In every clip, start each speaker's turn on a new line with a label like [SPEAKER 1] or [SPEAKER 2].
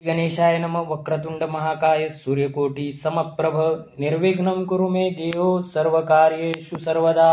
[SPEAKER 1] गणेशाय नमः. वक्रतुंड महाकाय सूर्यकोटी समप्रभ निर्विघ्नं कुरु मे देव सर्वकार्येषु सर्वदा.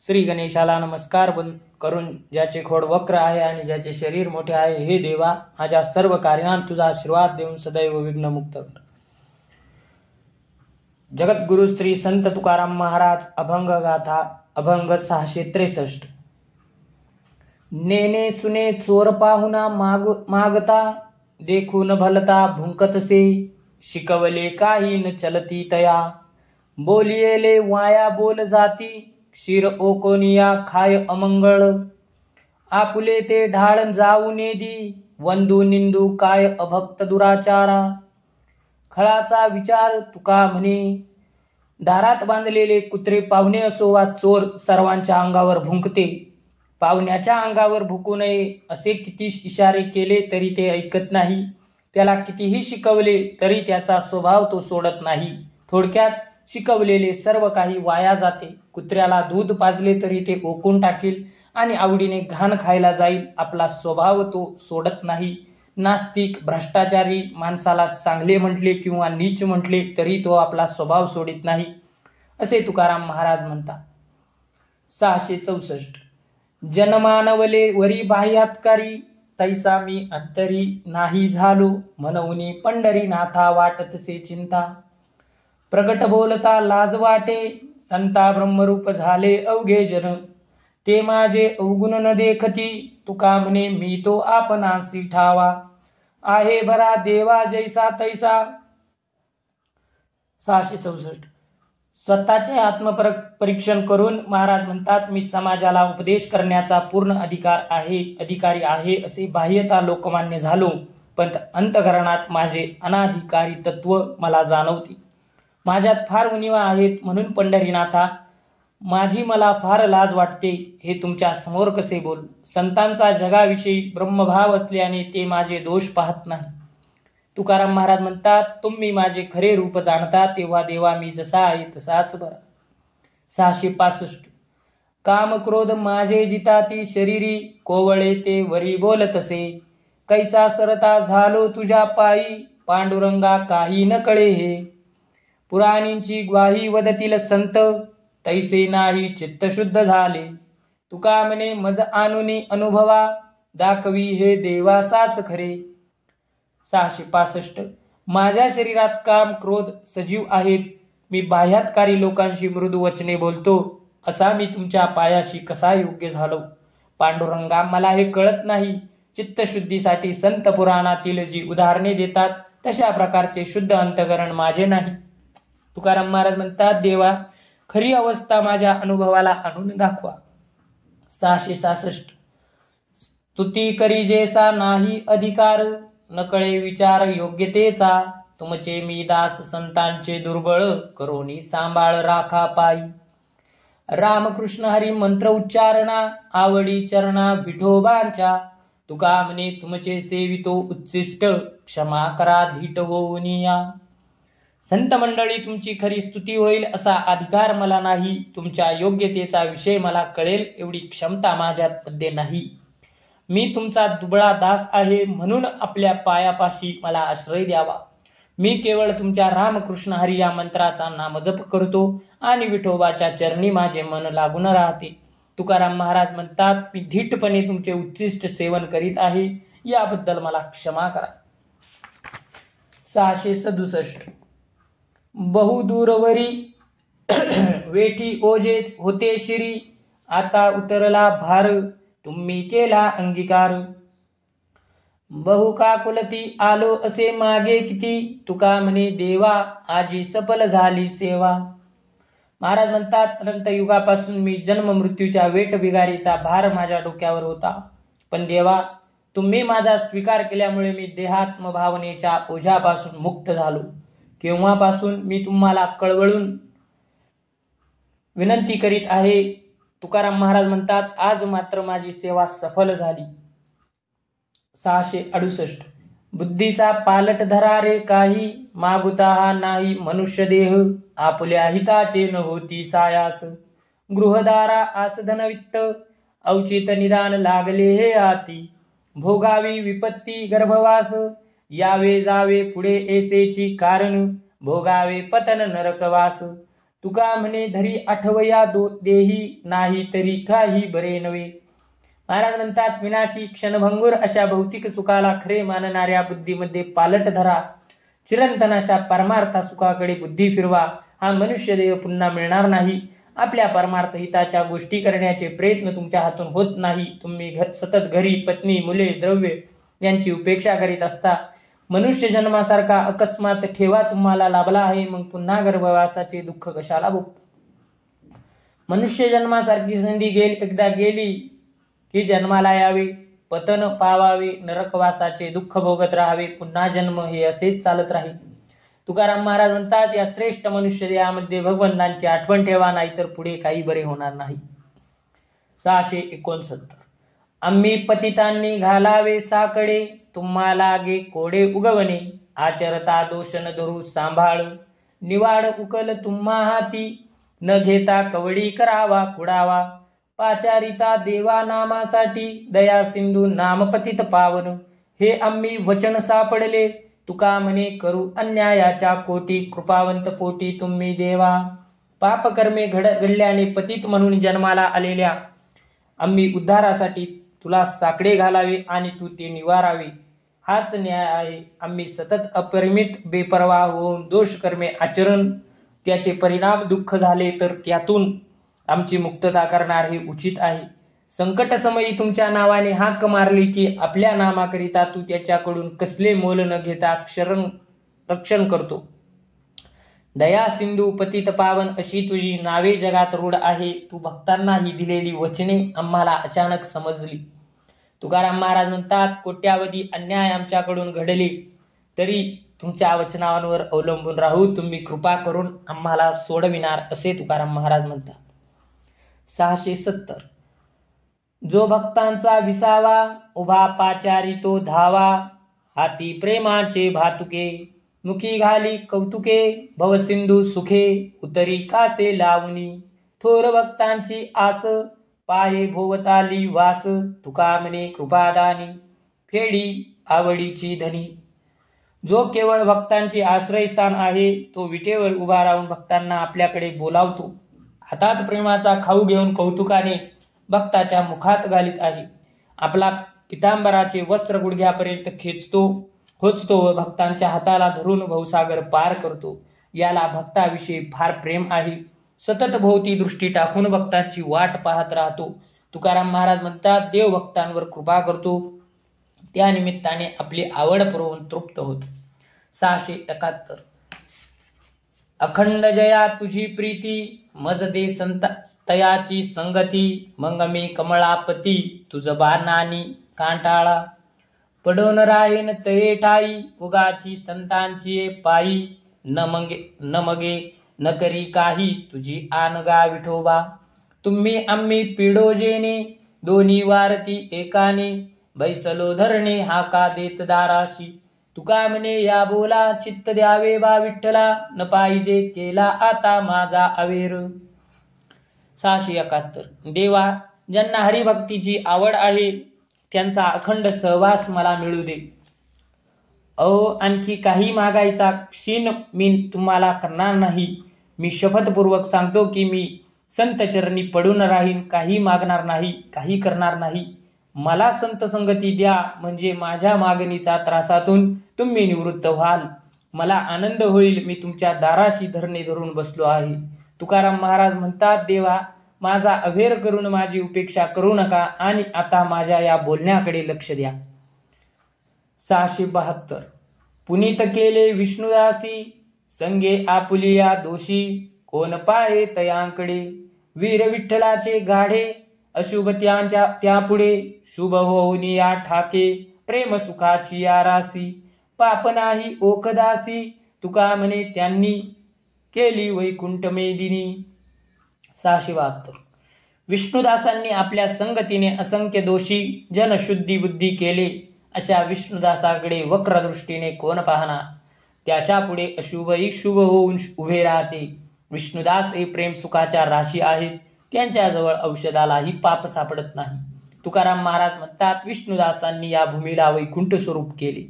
[SPEAKER 1] श्री गणेशाला नमस्कार करून ज्याचे खोड वक्र आहे आणि ज्याचे शरीर मोठे आहे, हे देवा माझ्या सर्व कार्यांत तुझा आशीर्वाद देऊन सदैव विघ्नमुक्त कर. जगद्गुरु श्री संत तुकाराम महाराज अभंग गाथा अभंग 663. नेने सुने चोर पाहुणा मागता, देखून भलता भुंकतसे, शिकवले काही न चलती तया, बोलियेले वाया बोल जाती, क्षीर ओकोनिया खाय अमंगळ, आपुले ते ढाळ जाऊ नेदी, वंदू निंदू काय अभक्त दुराचारा. खळाचा विचार तुका म्हणे, दारात बांधलेले कुत्रे पाहुणे असो वा चोर सर्वांच्या अंगावर भुंकते. पाहुण्याच्या अंगावर भुंकू नये असे किती इशारे केले तरी ते ऐकत नाही. त्याला कितीही शिकवले तरी त्याचा स्वभाव तो सोडत नाही. थोडक्यात शिकवलेले सर्व काही वाया जाते. कुत्र्याला दूध पाजले तरी ते ओकून टाकील आणि आवडीने घाण खायला जाईल. आपला स्वभाव तो सोडत नाही. नास्तिक भ्रष्टाचारी माणसाला चांगले म्हटले किंवा नीच म्हटले तरी तो आपला स्वभाव सोडित नाही, असे तुकाराम महाराज म्हणतात. 664. जनमानवले वरी बाह्यात्कारी, तैसा मी अंतरी नाही झालो, म्हणून पंढरीनाथा वाटतसे चिंता. प्रगट बोलता लाज वाटे, संता ब्रह्मरूप झाले अवघे जन, ते माझे अवगुण न देखती, तुका म्हणे मी तो आपणासी ठावा. आहे भरा देवा जैसा तैसा. 664. स्वतःचे आत्मपरीक्षण करून महाराज म्हणतात, मी समाजाला उपदेश करण्याचा पूर्ण अधिकारी आहे असे बाह्यता लोकमान्य झालो, पण अंतःकरणात माझे अनाधिकारी तत्व मला जाणवते. माझ्यात फार उणिवा आहेत, म्हणून पंढरीनाथा माझी मला फार लाज वाटते. हे तुमच्या समोर कसे बोल. संतांचा जगाविषयी ब्रह्मभाव असल्याने ते माझे दोष पाहत नाही. तुकाराम महाराज म्हणतात, तुम्ही माझे खरे रूप जाणता, तेव्हा देवा मी जसा आहे तसाच बरा. 665. काम क्रोध माझे जिताती शरीरी, कोवळे ते वरी बोलतसे, कैसा सरता झालो तुझ्या पायी, पांडुरंगा काही न कळे हे. पुराणींची ग्वाही वदतील संत, तैसे नाही चित्तशुद्ध झाले, तुका म्हणे मज आणुनी अनुभवा, दाखवी हे देवासाच खरे. 665. माझ्या शरीरात काम क्रोध सजीव आहेत. मी बाह्यात्कारी लोकांशी मृदू वचने बोलतो, असा मी तुमच्या पायाशी कसा योग्य झालो. पांडुरंगा मला हे कळत नाही. चित्तशुद्धीसाठी संत पुराणातील जी उदाहरणे देतात तशा प्रकारचे शुद्ध अंतःकरण माझे नाही. तुकाराम महाराज म्हणतात, देवा खरी अवस्था माझ्या अनुभवाला आणून दाखवा. 666. स्तुती करी जैसा नाही अधिकार, नकळे विचार योग्यतेचा, तुमचे मी दास संतांचे दुर्बळ, करोनी सांभाळ राखा पायी. रामकृष्ण हरी मंत्र उच्चारणा, आवडी चरणा विठोबांच्या, तुका म्हणे तुमचे सेवितो उच्चिष्ट, क्षमा करा धीट होऊन या. संत मंडळी तुमची खरी स्तुती होईल असा अधिकार मला नाही. तुमच्या योग्यतेचा विषय मला कळेल एवढी क्षमता माझ्यात मध्ये नाही. मी तुमचा दुबळा दास आहे, म्हणून आपल्या पायापाशी मला आश्रय द्यावा. मी केवळ तुमच्या रामकृष्ण हरी या मंत्राचा नामजप करतो आणि विठोबाच्या चरणी माझे मन लागून राहते. तुकाराम महाराज म्हणतात, मी धीटपणे तुमचे उच्चिष्ट सेवन करीत आहे, याबद्दल मला क्षमा करा. 667. बहुदूरवरी वेठी ओझे होते शिरी, आता उतरला भार, तुम्ही केला अंगीकार. बहुकाकुलती आलो असे मागे किती, तुका म्हणे देवा आजी सफल झाली सेवा. महाराज म्हणतात, अनंत युगापासून मी जन्म मृत्यूच्या वेट बिगारीचा भार माझ्या डोक्यावर होता, पण देवा तुम्ही माझा स्वीकार केल्यामुळे मी देहात्म भावनेच्या ओझ्यापासून मुक्त झालो. केव्हापासून मी तुम्हाला कळवळून विनंती करीत आहे. तुकाराम महाराज म्हणतात, आज मात्र माझी सेवा सफल झाली. 668. बुद्धीचा पालट धरा रे काही, मागुता हा नाही मनुष्य देह, आपुल्या हिताचे न होती सायास. गृहदारा आसधन वित्त, औचित निदान लागले हे हाती, भोगावी विपत्ती गर्भवास, यावे जावे पुढे ऐसेची कारण, भोगावे पतन नरकवास. तुका म्हणे धरी आठवया देही, नाही तरी काही बरे नव्हे. महाराज म्हणतात विनाशी क्षणभंगूर अशा भौतिक सुखाला खरे मानणाऱ्या बुद्धीमध्ये पालट धरा. चिरंतन अशा परमार्थ सुखाकडे बुद्धी फिरवा. हा मनुष्य देह पुन्हा मिळणार नाही. आपल्या परमार्थ हिताच्या गोष्टी करण्याचे प्रयत्न तुमच्या हातून होत नाही. तुम्ही सतत घरी पत्नी मुले द्रव्य यांची उपेक्षा करीत असता. मनुष्य जन्मासारखा अकस्मात ठेवा तुम्हाला लाभला आहे, मग पुन्हा गर्भवासाचे दुःख कशाला भोगता. मनुष्य जन्मासारखी संधी एकदा गेली की जन्माला यावे, पतन पावावे, नरकवासाचे दुःख भोगत राहावे. पुन्हा जन्म हे असेच चालत राहील. तुकाराम महाराज म्हणतात या श्रेष्ठ मनुष्य देहामध्ये भगवंतांची आठवण ठेवा, नाहीतर पुढे काही बरे होणार नाही. 669. आम्ही पतितांनी घालावे साकडे, तुम्हाला गे कोडे उगवणे. आचरता दोष न धरू सांभाळ, निवाड उकल तुम्हा हाती. न घेता कवडी करावा कुडावा, पाचारिता देवा नामासाठी. दया सिंधू नाम पतित पावन, हे आम्ही वचन सापडले. तुका म्हणे करू अन्यायाच्या कोटी, कृपावंत पोटी तुम्ही देवा. पापकर्मे घडल्याने पतित म्हणून जन्माला आलेल्या आम्ही उद्धारासाठी तुला साकडे घालावे आणि तू ते निवारावे, हाच न्याय आहे. आम्ही सतत अपरिमित बेपरवा होऊन दोष कर्मे आचरण त्याचे परिणाम दुःख झाले तर त्यातून आमची मुक्तता करणार हे उचित आहे. संकट समयी तुमच्या नावाने हाक मारली की आपल्या नामाकरिता तू त्याच्याकडून कसले मोल न घेता रक्षण करतो. दया सिंधू पतित पावन अशी तुझी नावे जगात रूढ आहे. तू भक्तांना ही दिलेली वचने आम्हाला अचानक समजली. तुकाराम महाराज म्हणतात कोट्यावधी अन्याय आमच्याकडून घडले तरी तुमच्या वचनांवर अवलंबून राहू तुम्ही कृपा करून आम्हाला सोडविणार, असे तुकाराम महाराज म्हणतात. 670. जो भक्तांचा विसावा, उभा पाचारी तो धावा. हाती प्रेमाचे भातुके, मुखी घाली कौतुके. भवसिंधू सुखे, उतरी कासे लावणी. थोर भक्तांची आस, पाये भोवताली वास. तुका म्हणे कृपादानी, फेडी आवडीची धनी. जो केवळ भक्तांचे आश्रयस्थान आहे तो विटेवर उभा राहून भक्तांना आपल्याकडे बोलावतो. हातात प्रेमाचा खाऊ घेऊन कौतुकाने भक्ताच्या मुखात घालीत आहे. आपला पितांबराचे वस्त्र गुडघ्यापर्यंत खोचतो व भक्तांच्या हाताला धरून भवसागर पार करतो. याला भक्ताविषयी फार प्रेम आहे. सतत भोवती दृष्टी टाकून भक्तांची वाट पाहत राहतो. तुकाराम महाराज म्हणतात देव भक्तांवर कृपा करतो, त्या निमित्ताने आपली आवड पुरवून तृप्त होतो. 671. अखंड जया तुझी प्रीती, मज दे तयाची संगती. मग मी कमळापती, तुझ बाणानी कांटाळा. पडून राहीन तये ठाई, उगाची संतांची पायी. न मगे न करी काही, तुझी आनगा विठोबा. तुम्ही आम्ही पिडोजेने, दोन्ही वारती एकाने. बैसलो धरणे हाका देत दाराशी. तुका म्हणे या बोला चित्त द्यावे बा विठ्ठला. न पाहिजे केला आता माझा अवेर. 671. देवा ज्यांना हरिभक्तीची आवड आहे त्यांचा अखंड सहवास मला मिळू दे. आणखी काही मागायचा क्षीण मी तुम्हाला करणार नाही. मी शपथपूर्वक सांगतो की मी संत चरणी पडून राहीन, काही मागणार नाही, काही करणार नाही. मला संत संगती द्या, म्हणजे माझ्या मागणीचा त्रासातून तुम्ही निवृत्त व्हाल. मला आनंद होईल. मी तुमच्या दाराशी धरणे धरून बसलो आहे. तुकाराम महाराज म्हणतात देवा माझा अभेर करून माझी उपेक्षा करू नका आणि आता माझ्या या बोलण्याकडे लक्ष द्या. 672. पुनीत केले विष्णुदासी, संगे आपुलिया दोषी. कोण पाहे तयांकडे, वीर विठ्ठलाचे गाढे. अशुभ त्यापुढे, शुभ होऊन या ठाके. प्रेम सुखाची या रासी, पाप नाही ओखदासी. तुका म्हणे त्यांनी केली वैकुंठ मेदिनी. 672. विष्णुदासांनी आपल्या संगतीने असंख्य दोषी जन शुद्धी बुद्धी केले. अशा विष्णुदासाकडे वक्र दृष्टीने कोण पाहणार. त्याच्या पुढे अशुभही शुभ होऊन उभे राहते. विष्णुदास हे प्रेम सुखाच्या राशी आहेत. त्यांच्याजवळ औषधालाही पाप सापडत नाही. तुकाराम महाराज म्हणतात विष्णुदासांनी या भूमीला वैकुंठ स्वरूप केले.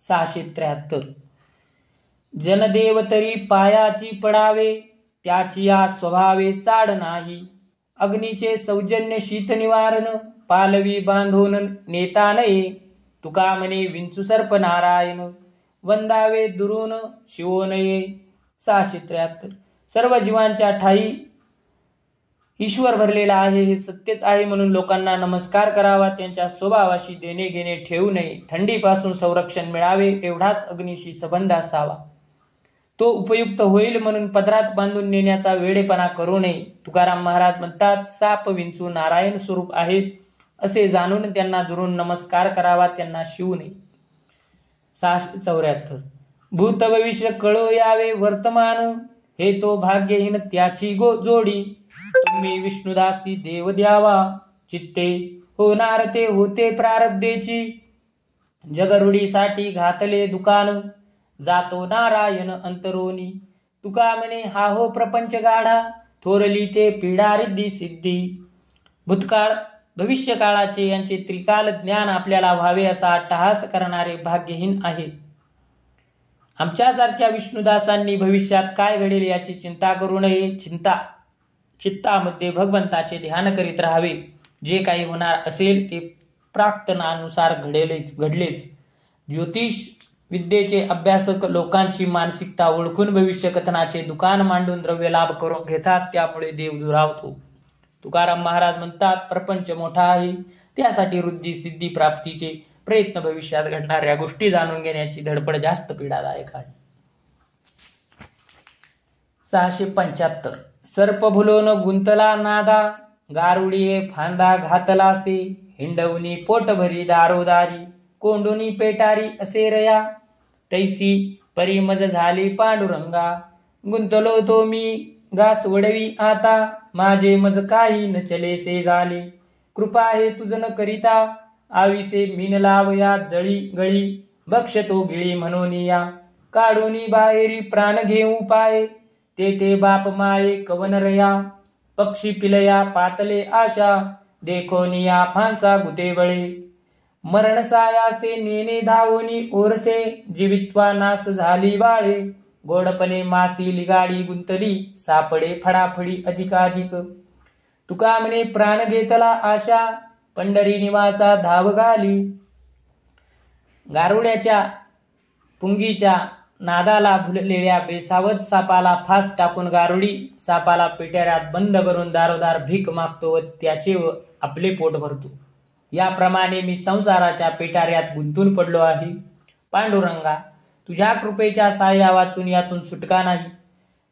[SPEAKER 1] 673 जनदेव तरी पायाची पडावे, त्याची या स्वभावे चाड नाही. अग्नीचे सौजन्य शीत निवारण, पालवी बांधून नेता नये. तुका म्हणे विंचू सर्प नारायण, वंदावे दुरून शिवो नये. 673 सर्व जीवांच्या ठाई ईश्वर भरलेला आहे हे सत्यच आहे, म्हणून लोकांना नमस्कार करावा. त्यांच्या स्वभावाशी देणे घेणे ठेवू नये. थंडीपासून संरक्षण मिळावे एवढाच अग्नीशी संबंध असावा. तो उपयुक्त होईल म्हणून पदरात बांधून नेण्याचा वेडेपणा करू नये. तुकाराम महाराज म्हणतात, साप विंचू नारायण स्वरूप आहेत असे जाणून त्यांना दुरून नमस्कार करावा, त्यांना शिवू नये. 674 भूत भविष्य कळो यावे वर्तमान, हे तो भाग्यहीन त्याची जोडी. तुम्ही विष्णुदासी देव द्यावा, चित्ते होणार ते होते प्रारब्धेची. जगरुडीसाठी घातले दुकान, जातो नारायण अंतरोनी. तुका म्हणे हा हो प्रपंच गाढा, थोरली ते पीडा रिद्धी सिद्धी. भूतकाळ भविष्यकाळाचे यांचे त्रिकाल ज्ञान आपल्याला व्हावे असा अट्टहास करणारे भाग्यहीन आहेत. आमच्यासारख्या विष्णुदासांनी भविष्यात काय घडेल याची चिंता करू नये. चित्तामध्ये भगवंताचे ध्यान करीत राहावे. जे काही होणार असेल ते प्राक्तनानुसार घडलेच. ज्योतिष विद्येचे अभ्यासक लोकांची मानसिकता ओळखून भविष्य कथनाचे दुकान मांडून द्रव्य लाभ करून घेतात, त्यामुळे देव दुरावतो. तुकाराम महाराज म्हणतात, प्रपंच मोठा आहे, त्यासाठी वृद्धी सिद्धी प्राप्तीचे प्रयत्न भविष्यात घडणाऱ्या गोष्टी जाणून घेण्याची धडपड जास्त पीडादायक आहे. 675 सर्प भुलोन गुंतला नादा, गारुडीये फांदा घातलासे. हिंडवनी पोटभरी दारोदारी, कोंडोनी पेटारी असे रया. तैसी परिमज झाली पांडुरंगा, गुंतलो तो मी घास वडवी आता. माझे मज काही न चलेसे झाले, कृपा हे तुझ न करिता. आविसे मीन लावया जळी गळी, बक्षतो गिळी म्हणून या. काढोनी बाहेरी प्राण घेऊ पाये, ते बाप माये कवन रया. पक्षी पिलया पातले आशा, देखोनिया फांसा गुते बळे. मरण सायासे नेने धावोनी ओरसे, जीवित्वा नास झाली बाळे. गोडपणे मासी लिगाडी गुंतली, सापडे फडाफडी अधिकाधिक. तुका म्हणे प्राण घेतला आशा, पंढरी निवासा धाव घाली. गारुड्याच्या पुंगीच्या नादाला भुललेल्या बेसावत सापाला फास टाकून गारुडी सापाला पेट्याऱ्यात बंद करून दारोदार भीक मागतो व त्याचे व आपले पोट भरतो. याप्रमाणे मी संसाराच्या पेटाऱ्यात गुंतून पडलो आहे. पांडुरंगा, तुझ्या कृपेच्या साह्या वाचून यातून सुटका नाही.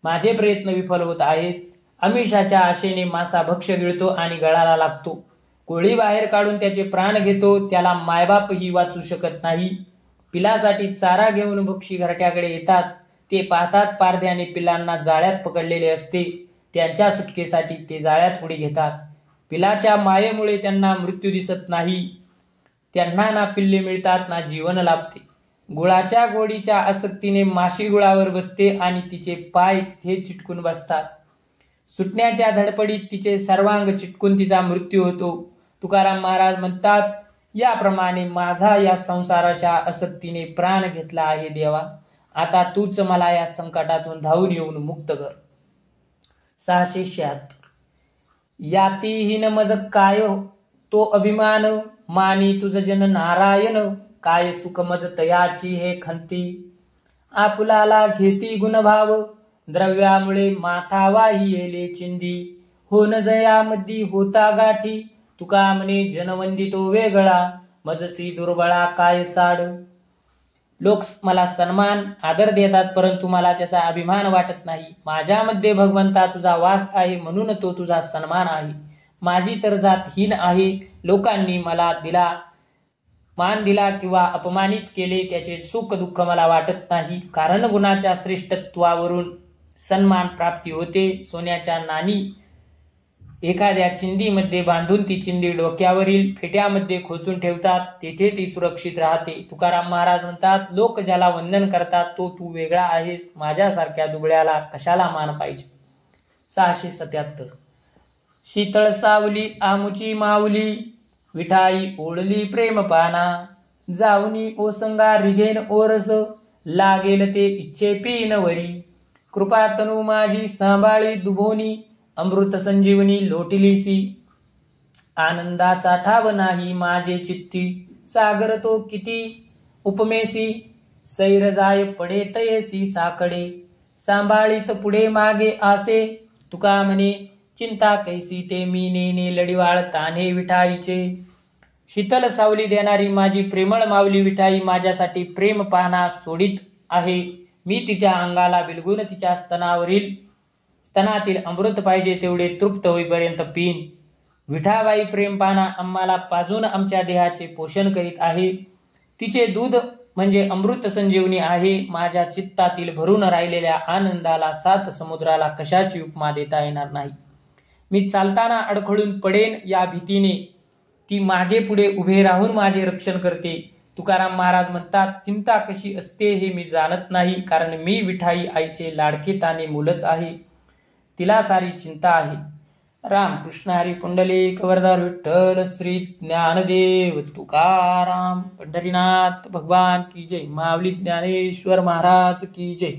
[SPEAKER 1] माझे प्रयत्न विफल होत आहेत. आमिषाच्या आशेने मासा भक्ष्य गिळतो आणि गळाला लागतो. कोळी बाहेर काढून त्याचे प्राण घेतो, त्याला मायबापही वाचू शकत नाही. पिलासाठी चारा घेऊन भक्षी घरट्याकडे येतात. ते पाहतात पारध्याने पिलांना जाळ्यात पकडलेले असते. त्यांच्या सुटकेसाठी ते जाळ्यात उडी घेतात. पिलाच्या मायेमुळे त्यांना मृत्यू दिसत नाही. त्यांना ना पिल्ले मिळतात ना जीवन लाभते. गुळाच्या गोडीच्या आसक्तीने माशी गुळावर बसते आणि तिचे पाय तिथे चिटकून बसतात. सुटण्याच्या धडपडीत तिचे सर्वांग चिटकून तिचा मृत्यू होतो. तुकाराम महाराज म्हणतात, याप्रमाणे माझा या संसाराच्या आसक्तीने प्राण घेतला आहे देवा. आता तूच मला या संकटातून धावून येऊन मुक्त कर. 676 यातीहीन मज काय तो अभिमान, मानी तुझ जन नारायण. काय सुख मज तयाची हे खंती, आपुलाला घेती गुणभाव. द्रव्यामुळे माथा वाही येले चिंदी, होन जयामधी होता गाठी. तुका म्हणे जनवंदितो वेगळा, मजसी दुर्बळा काय चाड. लोक मला सन्मान आदर देतात, परंतु मला त्याचा अभिमान वाटत नाही. माझ्यामध्ये भगवंता तुझा वास आहे, म्हणून तो तुझा सन्मान आहे. माझी तर जात हीन आहे. लोकांनी मला मान दिला किंवा अपमानित केले त्याचे सुख दुःख मला वाटत नाही. कारण गुणाच्या श्रेष्ठत्वावरून सन्मान प्राप्ती होते. सोन्याच्या नाणी एखाद्या चिंदीमध्ये बांधून ती चिंदी डोक्यावरील फेट्यामध्ये खोचून ठेवतात, तेथे ती सुरक्षित राहते. तुकाराम महाराज म्हणतात, लोक ज्याला वंदन करतात तो तू वेगळा आहेस. माझ्यासारख्या दुबळ्याला कशाला मान पाहिजे. 677 शीतळ सावली आमुची माऊली, विठाई ओढली प्रेम पाना. जाऊनी ओसंगा रिघेन ओरस, लागेल ते इच्छे पीन वरी. कृपा तनु माझी सांभाळी दुभोनी, अमृत संजीवनी लोटिलीसी. आनंदाचा ठाव नाही माझे चित्ती, सागर तो किती उपमेसी. सैर जाय पडे तयसी साकडे, सांभाळीत पुढे मागे आसे. तुका म्हणे चिंता कैसी ते मी नेने, लढिवाळ तान्हे विठाईचे. शीतल सावली देणारी माझी प्रेमळ माऊली विठाई माझ्यासाठी प्रेम पाहणा सोडित आहे. मी तिच्या अंगाला बिलगून तिच्या स्तनातील अमृत पाहिजे तेवढे तृप्त होईपर्यंत पीन. विठाबाई प्रेम पाहणा आम्हाला पाजून आमच्या देहाचे पोषण करीत आहे. तिचे दूध म्हणजे अमृत संजीवनी आहे. माझ्या चित्तातील भरून राहिलेल्या आनंदाला सात समुद्राला कशाची उपमा देता येणार नाही. मी चालताना अडखळून पडेन या भीतीने ती मागे पुढे उभे राहून माझे रक्षण करते. तुकाराम महाराज म्हणतात, चिंता कशी असते हे मी जाणत नाही, कारण मी विठाई आईचे लाडके ताने मुलच आहे. तिला सारी चिंता आहे. रामकृष्ण हरी पुंडलिक वरदार विठ्ठल श्री ज्ञानदेव तुकाराम. पंढरीनाथ भगवान की जय. माऊली ज्ञानेश्वर महाराज की जय.